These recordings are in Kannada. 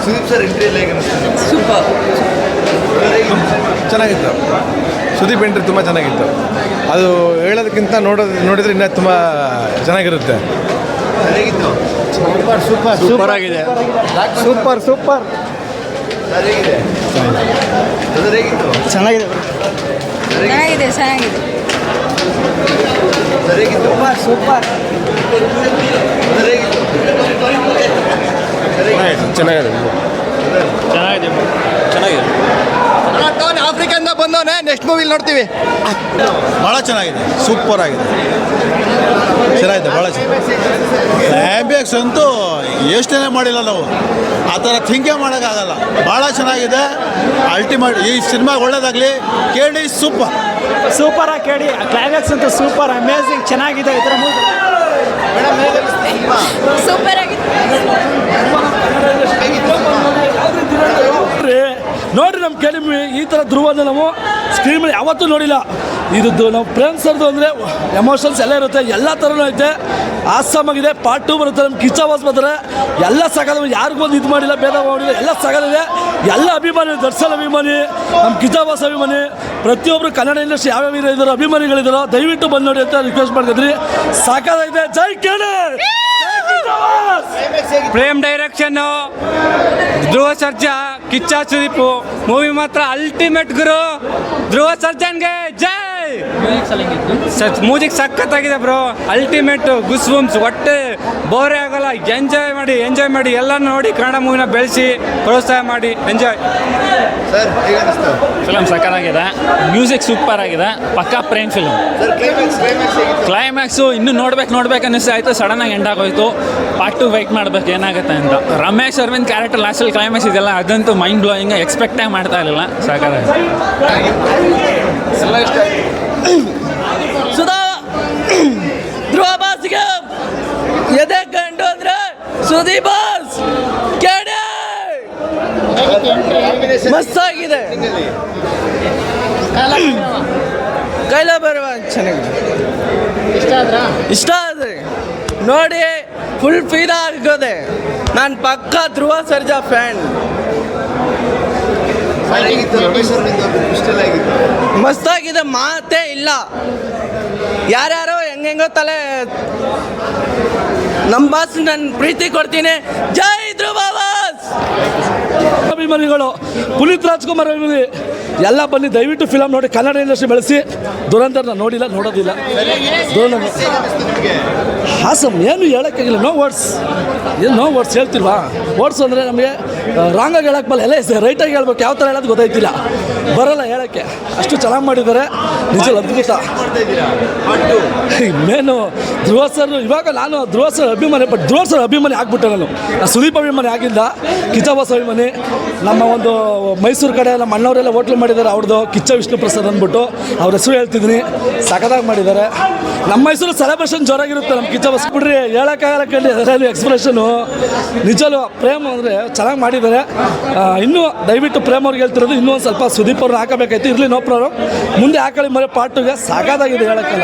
ಸುದೀಪ್ ಸರ್ ಎಂಟ್ರಿ ಎಲ್ಲ ಹೇಗೆ ಅನಿಸ್ತು? ಸೂಪರ್. ಚೆನ್ನಾಗಿತ್ತು. ಸುದೀಪ್ ಎಂಟ್ರಿ ತುಂಬ ಚೆನ್ನಾಗಿತ್ತು. ಅದು ಹೇಳೋದಕ್ಕಿಂತ ನೋಡಿದ್ರೆ ಇನ್ನೂ ತುಂಬ ಚೆನ್ನಾಗಿರುತ್ತೆ. ಹೇಗಿತ್ತು? ಸೂಪರ್ ಆಗಿದೆ. ಸೂಪರ್ ಸೂಪರ್ ಸರ್ ಹೇಗಿದೆ? ಸರ್ ಹೇಗಿತ್ತು? ಚೆನ್ನಾಗಿದೆ. ಚೆನ್ನಾಗಿದೆ ಚೆನ್ನಾಗಿದೆ. ಸರ್ ಹೇಗಿತ್ತು? ಸೂಪರ್. ಸರ್ ಹೇಗಿತ್ತು? ಚೆನ್ನಾಗಿದೆ. ಚೆನ್ನಾಗಿದೆ. ಚೆನ್ನಾಗಿದೆ. ಆಫ್ರಿಕಾದಿಂದ ಬಂದವನೇ ನೆಕ್ಸ್ಟ್ ಮೂವಿಲಿ ನೋಡ್ತೀವಿ. ಭಾಳ ಚೆನ್ನಾಗಿದೆ. ಸೂಪರ್ ಆಗಿದೆ. ಚೆನ್ನಾಗಿದೆ. ಭಾಳ ಕ್ಲೈಮ್ಯಾಕ್ಸ್ ಅಂತೂ ಯೋಚನೆ ಮಾಡಿಲ್ಲ ನಾವು. ಆ ಥರ ಥಿಂಕೇ ಮಾಡೋಕ್ಕಾಗಲ್ಲ. ಭಾಳ ಚೆನ್ನಾಗಿದೆ. ಅಲ್ಟಿಮೇಟ್. ಈ ಸಿನಿಮಾ ಒಳ್ಳೇದಾಗಲಿ. ಕೇಳಿ ಸೂಪರ್. ಸೂಪರಾಗಿ ಕೇಳಿ. ಕ್ಲೈಮ್ಯಾಕ್ಸ್ ಅಂತೂ ಸೂಪರ್ ಅಮೇಝಿಂಗ್ ಚೆನ್ನಾಗಿದೆ. ಈ ಥರ ಮೂವಿ ಸೂಪರ್ ಆಗಿದೆ. ನೋಡ್ರಿ ನಮ್ಮ ಕೆಲಿಮಿ ಈ ಥರ ಧ್ರುವನ ನಾವು ಸ್ಕ್ರೀನ್ ಮೇಲೆ ಯಾವತ್ತೂ ನೋಡಿಲ್ಲ. ಇದು ನಾವು ಪ್ರೇಮ್ ಸರ್ದು ಅಂದರೆ ಎಮೋಷನ್ಸ್ ಎಲ್ಲ ಇರುತ್ತೆ, ಎಲ್ಲ ಥರನೂ ಐತೆ. ಆಸಾಮಾಗಿದೆ. ಪಾರ್ಟ್ 2 ಬರುತ್ತೆ. ನಮ್ಮ ಕಿಚ್ಚ ಬಾಸ್ ಬರ್ತಾರೆ. ಎಲ್ಲ ಸಗದ ಯಾರಿಗೊಂದು ಇದು ಮಾಡಿಲ್ಲ, ಭೇದ ಮಾಡಿಲ್ಲ, ಎಲ್ಲ ಸಗದಿದೆ. ಎಲ್ಲ ಅಭಿಮಾನಿ, ದರ್ಶನ್ ಅಭಿಮಾನಿ, ನಮ್ಮ ಕಿಚ್ಚ ಬಾಸ್ ಅಭಿಮಾನಿ, ಪ್ರತಿಯೊಬ್ಬರು ಕನ್ನಡ ಇಂಡಸ್ಟ್ರಿ ಯಾವ್ಯಾವ ಇದ್ದಾರೋ ಅಭಿಮಾನಿಗಳಿದ್ದಾರೋ ದಯವಿಟ್ಟು ಬಂದು ನೋಡಿ ಅಂತ ರಿಕ್ವೆಸ್ಟ್ ಮಾಡ್ತಿದ್ರಿ. ಸಾಕಾಗಿದೆ. ಜೈ ಕೇಳಿ. ಪ್ರೇಮ್ ಡೈರೆಕ್ಷನ್ನು, ಧ್ರುವ ಸರ್ಜಾ, ಕಿಚ್ಚ ಸುದೀಪು ಮೂವಿ ಮಾತ್ರ ಅಲ್ಟಿಮೇಟ್ ಗುರು. ಧ್ರುವ ಸರ್ಜನ್ಗೆ ಜೈ. ಮ್ಯೂಸಿಕ್ ಸಖತ್ತಾಗಿದೆ ಬ್ರೋ. Ultimate goosebumps. ಹೊಟ್ಟೆ ಬೋರೇ ಆಗೋಲ್ಲ. ಎಂಜಾಯ್ ಮಾಡಿ ಎಲ್ಲ ನೋಡಿ ಕನ್ನಡ ಮೂವಿನ ಬೆಳೆಸಿ ಪ್ರೋತ್ಸಾಹ ಮಾಡಿ ಎಂಜಾಯ್. ಸರ್ ಹೇಗೆ ಅನಿಸ್ತು? ಫಿಲಮ್ ಸಕ್ಕತ್ತಾಗಿದೆ. ಮ್ಯೂಸಿಕ್ ಸೂಪರ್ ಆಗಿದೆ. ಪಕ್ಕಾ ಪ್ರೇಮ್ ಫಿಲಮ್. ಸರ್ ಕ್ಲೈಮ್ಯಾಕ್ಸ್ ಹೇಗಿತ್ತು? ಕ್ಲೈಮ್ಯಾಕ್ಸು ಇನ್ನೂ ನೋಡ್ಬೇಕು ಅನ್ನಿಸ್ತಾಯಿತು. ಸಡನ್ನಾಗಿ ಎಂಡ್ ಆಗೋಯ್ತು. ಪಾರ್ಟ್ 2 ವೆಯ್ಟ್ ಮಾಡ್ಬೇಕು ಏನಾಗುತ್ತೆ ಅಂತ. ರಮೇಶ್ ಅರವಿಂದ್ ಕ್ಯಾರೆಕ್ಟರ್ ಲಾಸ್ಟಲ್ಲಿ ಕ್ಲೈಮ್ಯಾಕ್ಸ್ ಇದೆಲ್ಲ ಅದಂತೂ ಮೈಂಡ್ ಬ್ಲೋಯಿಂಗ್. ಎಕ್ಸ್ಪೆಕ್ಟೇ ಮಾಡ್ತಾ ಇರಲಿಲ್ಲ. ಸಾಕಾಗಿದೆ. ಎಲ್ಲ ಇಷ್ಟ ಆಯ್ತು. ಸುಧಾ ಧ್ರುವ ಬಾಸ್ಗೆ ಎದೆ ಗಂಡು ಅಂದ್ರೆ ಸುದೀಪ್ ಬಾಸ್ ಕೇಳಿ. ಮಸ್ತಾಗಿದೆ. ಕೈಲ ಬರುವ ಚೆನ್ನಾಗಿದೆ. ಇಷ್ಟ ಆದ್ರೆ ನೋಡಿ ಫುಲ್ ಫೀಲ್ ಆಗೋದೆ. ನಾನು ಪಕ್ಕ ಧ್ರುವ ಸರ್ಜಾ ಫ್ಯಾನ್. ಸರ್ ಹೇಗಿತ್ತು? ರಮೇಶ್ ಅವ್ರಿಂದ ಇಷ್ಟೆಲ್ಲ ಹೇಗಿತ್ತು? ಮಸ್ತಾಗಿದೆ. ಮಾತೇ ಇಲ್ಲ. ಯಾರ್ಯಾರೋ ಹೆಂಗೆಂಗೋ ತಲೆ. ನಮ್ಮ ಬಾಸ್ ನಾನು ಪ್ರೀತಿ ಕೊಡ್ತೀನಿ. ಜೈ ಧ್ರುವ ಬಾಸ್. ಅಭಿಮಾನಿಗಳು, ಪುನೀತ್ ರಾಜ್ಕುಮಾರ್ ಅಭಿಮಾನಿ ಎಲ್ಲ ಬನ್ನಿ ದಯವಿಟ್ಟು ಫಿಲಮ್ ನೋಡಿ. ಕನ್ನಡ ಇಂಡಸ್ಟ್ರಿ ಬೆಳೆಸಿ. ದುರಂಧರ್ನ ನೋಡಿಲ್ಲ, ನೋಡೋದಿಲ್ಲ. ಹಾಸಮ್ ಏನು ಹೇಳೋಕ್ಕಾಗಿಲ್ಲ. ನೋ ವರ್ಡ್ಸ್ ಹೇಳ್ತಿಲ್ವಾ? ವರ್ಡ್ಸ್ ಅಂದರೆ ನಮಗೆ ರಾಂಗಾಗಿ ಹೇಳಕ್ಕೆ ಬಲ್ಲ. ಎಲ್ಲ ರೈಟಾಗಿ ಹೇಳ್ಬೇಕು. ಯಾವ ಥರ ಹೇಳೋದು ಗೊತ್ತಾಯ್ತಿಲ್ಲ, ಬರೋಲ್ಲ ಹೇಳೋಕ್ಕೆ. ಅಷ್ಟು ಚೆನ್ನಾಗಿ ಮಾಡಿದ್ದಾರೆ. ನಿಜ ಅದ್ಭುತ. ಮೇನು ಧ್ರುವ ಸರ್. ಇವಾಗ ನಾನು ಧ್ರುವ ಸರ್ ಅಭಿಮಾನಿ, ಬಟ್ ಧ್ರುವ ಸರ್ ಅಭಿಮಾನಿ ಆಗ್ಬಿಟ್ಟೆ. ನಾನು ಸುದೀಪ್ ಅಭಿಮಾನಿ ಆಗಿಲ್ಲ, ಕಿಚ್ಚ ಬಾಸ್ ಅಭಿಮಾನಿ. ನಮ್ಮ ಒಂದು ಮೈಸೂರು ಕಡೆ ನಮ್ಮ ಅಣ್ಣವರೆಲ್ಲ ಹೋಟ್ಲು ಮಾಡಿದ್ದಾರೆ. ಅವ್ರದ್ದು ಕಿಚ್ಚ ವಿಷ್ಣು ಪ್ರಸಾದ್ ಅಂದ್ಬಿಟ್ಟು ಅವ್ರ ಹೆಸರು ಹೇಳ್ತಿದ್ದೀನಿ. ಸಖತ್ತಾಗಿ ಮಾಡಿದ್ದಾರೆ. ನಮ್ಮ ಮೈಸೂರು ಸೆಲೆಬ್ರೇಷನ್ ಜೋರಾಗಿರುತ್ತೆ. ನಮ್ಮ ಕಿಚ್ಚ ಬಾಸ್ ಬಿಡ್ರಿ ಹೇಳೋಕ್ಕಾಗಲ್ಲ. ಕಂಡು ಅದರಲ್ಲಿ ಎಕ್ಸ್ಪ್ರೆಷನು ನಿಜಲು ಪ್ರೇಮ್ ಅಂದರೆ ಚೆನ್ನಾಗಿ ಮಾಡಿದ್ದಾರೆ. ಇನ್ನೂ ದಯವಿಟ್ಟು ಪ್ರೇಮ್ ಅವ್ರಿಗೆ ಹೇಳ್ತಿರೋದು ಇನ್ನೂ ಒಂದು ಸ್ವಲ್ಪ ಸುದೀಪ್ ಅವ್ರನ್ನ ಹಾಕಬೇಕಾಯ್ತು. ಇರಲಿ, ನೋ ಪ್ರಾಬ್ಲಮ್. ಮುಂದೆ ಹಾಕೊಳ್ಳಿ ಮರೆ ಪಾರ್ಟ್ 2ಗೆ. ಸಾಕಾಗಿದೆ ಹೇಳೋಕ್ಕಲ್ಲ.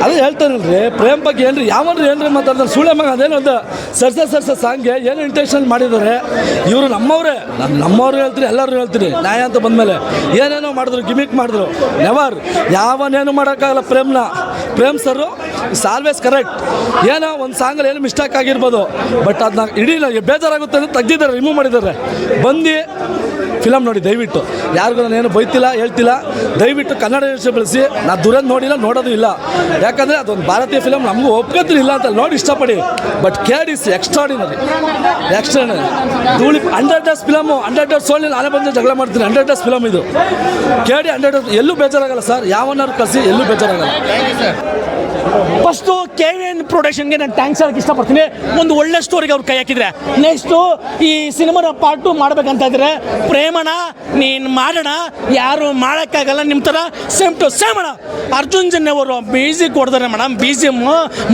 ಅದು ಹೇಳ್ತಾರಲ್ರಿ ಪ್ರೇಮ್ ಬಗ್ಗೆ ಏನ್ರಿ ಯಾವನ್ರಿ ಏನ್ರಿ ಮಾತಾಡ್ತಾರೆ. ಸುಳ್ಳೆ ಮಗ ಅದೇನೊಂದು ಸರ್ಸ ಸಾಂಗ್ಗೆ ಏನು ಇಂಟೆನ್ಷನ್ ಮಾಡಿದ್ದಾರೆ ಇವರು. ನಮ್ಮವ್ರು ಹೇಳ್ತೀರಿ, ಎಲ್ಲರೂ ಹೇಳ್ತೀರಿ. ನ್ಯಾಯ ಅಂತ ಬಂದಮೇಲೆ ಏನೇನೋ ಮಾಡಿದ್ರು, ಗಿಮಿಕ್ ಮಾಡಿದ್ರು. ನೆವರ್ ಯಾವನೇನು ಮಾಡೋಕ್ಕಾಗಲ್ಲ ಪ್ರೇಮ್ ಸರು ಇಸ್ ಆಲ್ವೇಸ್ ಕರೆಕ್ಟ್. ಏನೋ ಒಂದು ಸಾಂಗಲ್ಲಿ ಏನು ಮಿಸ್ಟೇಕ್ ಆಗಿರ್ಬೋದು, ಬಟ್ ಅದನ್ನ ಇಡೀ ಬೇಜಾರಾಗುತ್ತೆ ಅಂತ ತೆಗ್ದಿದ್ದಾರೆ, ರಿಮೂವ್ ಮಾಡಿದ್ದಾರೆ. ಬಂದು ಫಿಲಮ್ ನೋಡಿ ದಯವಿಟ್ಟು. ಯಾರಿಗೂ ನಾನು ಏನು ಬೈತಿಲ್ಲ, ಹೇಳ್ತಿಲ್ಲ. ದಯವಿಟ್ಟು ಕನ್ನಡ ಇಂಡಸ್ಟ್ರಿ ಬೆಳೆಸಿ. ನಾನು ದುರಂತ ನೋಡಿಲ್ಲ, ನೋಡೋದು ಇಲ್ಲ. ಯಾಕಂದರೆ ಅದೊಂದು ಭಾರತೀಯ ಫಿಲಮ್. ನಮಗೂ ಒಪ್ಕೊತಿಲ್ಲ ಅಂತ ನೋಡಿ ಇಷ್ಟಪಡಿ. ಬಟ್ ಕೇಳಿ ಎಕ್ಸ್ಟ್ರಾಡಿನರಿ ಧೂಳಿ 100 ಡೇಸ್ ಫಿಲಮು. 100 ಡೇಸ್ ಸೋಲಿ ನಾನೇ ಬಂದು ಜಗಳ ಮಾಡ್ತೀನಿ. 100 ಡೇಸ್ ಫಿಲಮ್ ಇದು. ಕೇಳಿ 100 ಡೇಸ್ ಎಲ್ಲೂ ಬೇಜಾರಾಗಲ್ಲ ಸರ್. ಯಾವನ್ನಾರು ಕಳಿಸಿ ಎಲ್ಲೂ ಬೇಜಾರಾಗಲ್ಲ. ಫಸ್ಟು KVN ಪ್ರೊಡಕ್ಷನ್ಗೆ ನಾನು ಥ್ಯಾಂಕ್ಸ್ ಹೇಳಕ್ಕೆ ಇಷ್ಟಪಡ್ತೀನಿ. ಒಂದು ಒಳ್ಳೆ ಸ್ಟೋರಿಗೆ ಅವ್ರು ಕೈ ಹಾಕಿದ್ರೆ. ನೆಕ್ಸ್ಟು ಈ ಸಿನಿಮಾನ ಪಾರ್ಟ್ 2 ಮಾಡ್ಬೇಕಂತ ಇದ್ರೆ ಪ್ರೇಮಣ ನೀನು ಮಾಡೋಣ, ಯಾರು ಮಾಡೋಕ್ಕಾಗಲ್ಲ ನಿಮ್ಮ ಥರ ಸೇಮ್ ಟು ಸೇಮ್ ಅಣ್ಣ. ಅರ್ಜುನ್ ಜನ್ಯ ಅವರು ಮ್ಯೂಸಿಕ್ ಕೊಡ್ತಾರೆ ಮೇಡಮ್. BGM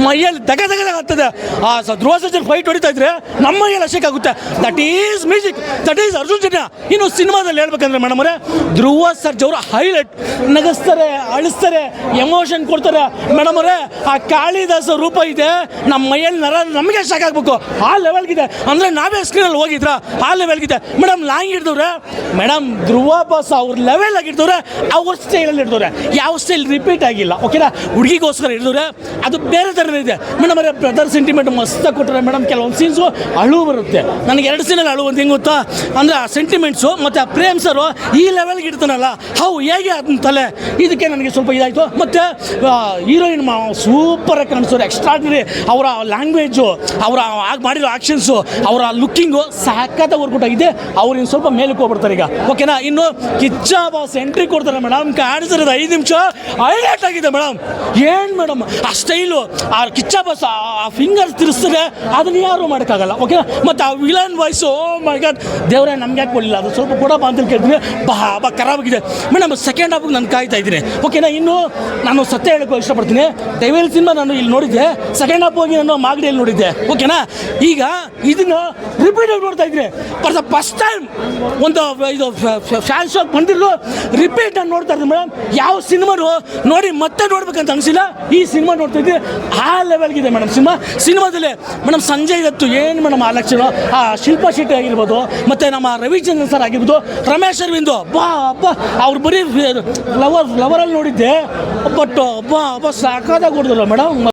ಮೈಯಲ್ಲಿ ಆಗ್ತದೆ. ಆ ಧ್ರುವ ಸರ್ಜನ್ ಫೈಟ್ ಹೊಡಿತಾ ಇದ್ರೆ ನಮ್ಮ ಮೈಯಲ್ಲಿ ಅಶೇಕ್ ಆಗುತ್ತೆ. That is music, that is Arjun Janya. ಇನ್ನು ಸಿನಿಮಾದಲ್ಲಿ ಹೇಳ್ಬೇಕಂದ್ರೆ ಮೇಡಮ್ ಅವರೇ ಧ್ರುವ ಸರ್ಜ್ ಅವರು ಹೈಲೈಟ್. ನಗಿಸ್ತಾರೆ, ಅಳಿಸ್ತಾರೆ, ಎಮೋಷನ್ ಕೊಡ್ತಾರೆ ಮೇಡಮ್ ಅವರೇ. ಆ ಕಾಳಿದಾಸ ರೂಪ ಇದೆ ನಮ್ಮ ಮೈಯಲ್ಲಿ ನಮಗೆ ಸಾಕಾಗಬೇಕು ಆ ಲೆವೆಲ್ಗಿದೆ. ಅಂದರೆ ನಾವೇ ಸ್ಕ್ರೀನಲ್ಲಿ ಹೋಗಿದ್ರ ಆ ಲೆವೆಲ್ಗಿದೆ ಮೇಡಮ್. ಲಾಂಗ್ ಹಿಡಿದವ್ರೆ ಮೇಡಮ್, ಧ್ರುವ ಬಾಸ್ ಅವ್ರ ಲೆವೆಲ್ ಆಗಿರ್ದವ್ರೆ, ಅವ್ರ ಸ್ಟೈಲಲ್ಲಿ ಹಿಡಿದವ್ರೆ. ಯಾವ ಸ್ಟೈಲ್ ರಿಪೀಟ್ ಆಗಿಲ್ಲ, ಓಕೆನಾ. ಹುಡುಗಿಗೋಸ್ಕರ ಹಿಡಿದವ್ರೆ, ಅದು ಬೇರೆ ಥರನೇ ಇದೆ ಮೇಡಮ್. ಅವರೇ ಬ್ರದರ್ ಸೆಂಟಿಮೆಂಟ್ ಮಸ್ತಾಗಿ ಕೊಟ್ಟರೆ ಮೇಡಮ್. ಕೆಲವೊಂದು ಸೀನ್ಸು ಅಳು ಬರುತ್ತೆ ನನಗೆ. 2 ಸೀನಲ್ಲಿ ಅಳು ಅಂತ ಹೆಂಗೆ ಗೊತ್ತಾ ಅಂದರೆ ಆ ಸೆಂಟಿಮೆಂಟ್ಸು ಮತ್ತು ಆ ಪ್ರೇಮ್ ಸರು ಈ ಲೆವೆಲ್ಗೆ ಇಡ್ತಾನಲ್ಲ, ಹೇಗೆ ಅದನ್ನ ತಲೆ ಇದಕ್ಕೆ ನನಗೆ ಸ್ವಲ್ಪ ಇದಾಯಿತು. ಮತ್ತು ಹೀರೋಯಿನ್ ಸೂಪರಾಗಿ ಕಾಣಿಸೋರು, ಎಕ್ಸ್ಟ್ರಾರ್ಡಿನರಿ. ಅವರ ಲ್ಯಾಂಗ್ವೇಜು, ಅವರ ಮಾಡಿರೋ ಆ್ಯಕ್ಷನ್ಸು, ಅವರ ಲುಕ್ಕಿಂಗು ಸಖತ್ತಾಗಿ ವರ್ಕೌಟಾಗಿದೆ. ಅವ್ರಿನ್ನು ಸ್ವಲ್ಪ ಮೇಲಕ್ಕೆ ಹೋಗ್ಬಿಡ್ತಾರೆ ಈಗ, ಓಕೆನಾ. ಇನ್ನು ಕಿಚ್ಚ ಬಾಸ್ ಎಂಟ್ರಿ ಕೊಡ್ತಾರೆ ಮೇಡಮ್, ಕಾಣಿಸಿರೋದು 5 ನಿಮಿಷ ಹೈಲೈಟ್ ಆಗಿದೆ ಮೇಡಮ್. ಏನು ಮೇಡಮ್ ಆ ಸ್ಟೈಲು, ಆ ಕಿಚ್ಚ ಬಾಸ್ ಆ ಫಿಂಗರ್ ತಿರ್ಸ್ತಾರೆ, ಅದನ್ನ ಯಾರು ಮಾಡೋಕ್ಕಾಗಲ್ಲ, ಓಕೆನಾ. ಮತ್ತು ಆ ವಿಲನ್ ವಾಯ್ಸು, ಮೈ ಗಾಡ್ ದೇವರೇ ನಮ್ಗೆ ಯಾಕೆ ಕೊಡಲಿಲ್ಲ, ಅದು ಸ್ವಲ್ಪ ಕೊಡಪ್ಪ ಅಂತ ಕೇಳ್ತೀನಿ. ಬಾ ಖರಾಬಾಗಿದೆ ಮೇಡಮ್. ಸೆಕೆಂಡ್ ಹಾಫಿಗೆ ನಾನು ಕಾಯ್ತಾ ಇದ್ದೀನಿ, ಓಕೆನಾ. ಇನ್ನು ನಾನು ಸತ್ಯ ಹೇಳೋಕ್ಕೆ ಇಷ್ಟಪಡ್ತೀನಿ, ಡೆವಿಲ್ ಸಿನಿಮಾ ನಾನು ಇಲ್ಲಿ ನೋಡಿದ್ದೆ, ಸೆಕೆಂಡ್ ಹಾಫ್ ಹೋಗಿ ನಾನು ಮಾಗಡಿಯಲ್ಲಿ ನೋಡಿದ್ದೆ, ಓಕೆನಾ. ಈಗ ಇದನ್ನು ರಿಪೀಟಾಗಿ ನೋಡ್ತಾ ಇದ್ದೀನಿ. ಫಾರ್ ದ ಫಸ್ಟ್ ಟೈಮ್ ಒಂದು ಇದು ಫ್ಯಾನ್ ಶೋ ಬಂದಿರಲು ರಿಪೀಟ್ ನಾನು ನೋಡ್ತಾ ಇದ್ದೀನಿ ಮೇಡಮ್. ಯಾವ ಸಿನಿಮಾನು ನೋಡಿ ಮತ್ತೆ ನೋಡ್ಬೇಕಂತ ಅನಿಸಿಲ್ಲ, ಈ ಸಿನಿಮಾ ನೋಡ್ತಾ ಇದ್ದೀನಿ. ಆ ಲೆವೆಲ್ಗಿದೆ ಮೇಡಮ್ ಸಿನಿಮಾದಲ್ಲಿ ಮೇಡಮ್. ಸಂಜಯ್ ದತ್ತು ಏನು ಮೇಡಮ್ ಆ ಲಕ್ಷಣ, ಆ ಶಿಲ್ಪಾ ಶೆಟ್ಟಿ ಆಗಿರ್ಬೋದು, ಮತ್ತು ನಮ್ಮ ರವಿಚಂದ್ರನ್ ಸರ್ ಆಗಿರ್ಬೋದು, ರಮೇಶ್ ಅರವಿಂದ್ ಅವ್ರು ಬರೀ ಲವರಲ್ಲಿ ನೋಡಿದ್ದೆ, ಬಟ್ ಸಾಕಾದಾಗ ಕೊಡಿದ್ರು ಮೇಡಮ್.